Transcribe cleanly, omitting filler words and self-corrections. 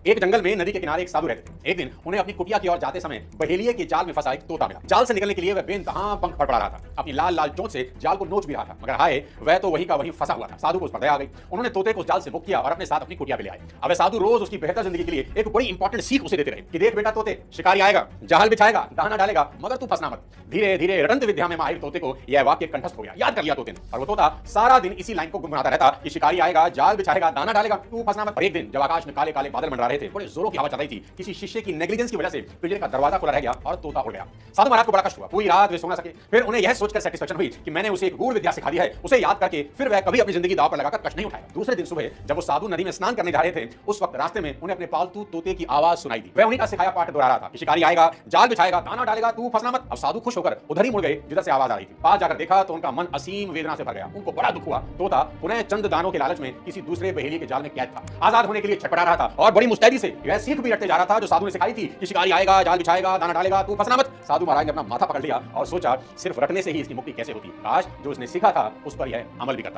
एक जंगल में नदी के किनारे एक साधु रहते थे। एक दिन उन्हें अपनी कुटिया की ओर जाते समय बहेलिये के जाल में फंसा एक तोता मिला। जाल से निकलने के लिए वह बेइंतहा पंख फड़फड़ा रहा था, अपनी लाल लाल चोंच से जाल को नोच भी रहा था, मगर हाय वह तो वही का वहीं फंसा हुआ था। साधु को उस पर दया आ गई। उन्होंने तोते को जाल से मुक्त किया और अपने साथ अपनी कुटिया पे ले आए। अब साधु रोज उसकी बेहतर जिंदगी के लिए एक बड़ी इंपॉर्टेंट सीख उसे देते रहे कि देख बेटा तोते, शिकारी आएगा, जाल बिछाएगा, दाना डालेगा, मगर तू फंसना मत। धीरे धीरे रटंत विद्या में माहिर तोते को यह वाक्य कंठस्थ हो गया, याद कर लिया तोते ने। और वो तोता सारा दिन इसी लाइन को गुनगुनाता रहता कि शिकारी आएगा, जाल बिछाएगा, दाना डालेगा, तू फंसना मत। और एक दिन जब आकाश में काले काले बादल मंडरा रहे थे, बड़े जोरों की हवा चल रही थी, किसी शिष्य की नेग्लिजेंस की वजह से पिंजरे का दरवाजा खुला रह गया और तोता उड़ गया। साधु महाराज को बड़ा कष्ट हुआ, पूरी रात वे सो ना सके। फिर उन्हें यह सोचकर सेटिस्फेक्शन हुई कि मैंने उसे एक गूढ़ विद्या सिखा दी है, उसे याद करके फिर वह कभी अपनी जिंदगी दांव पर लगाकर कष्ट नहीं उठाएगा। दूसरे दिन सुबह जब वो साधु नदी में स्नान करने जा रहे थे, उस वक्त रास्ते में उन्हें अपने पालतू तोते की आवाज सुनाई दी। वह उन्हीं का सिखाया पाठ दोहरा रहा था कि शिकारी आएगा, जाल बिछाएगा, दाना डालेगा, तू फंसना मत। अब साधु खुश होकर उधर ही मुड़ गए जिधर से आवाज आ रही थी। पास जाकर देखा तो उनका मन असीम वेदना से भर गया। उनको बड़ा दुख हुआ। तोता पुनः चंद दानों के लालच में किसी दूसरे बहेलिये के जाल में कैद था, आजाद होने के लिए छटपटा रहा था और बड़ी मुस्तैदी से वह सीख भी रटते जा रहा था जो साधु ने सिखाई थी कि शिकारी आएगा, जाल बिछाएगा, दाना डालेगा, तू फंसना मत। साधु महाराज ने अपना माथा पकड़ लिया और सोचा सिर्फ रटने से ही इसकी मुक्ति कैसे होती। काश जो उसने सीखा था उस पर यह अमल भी करता।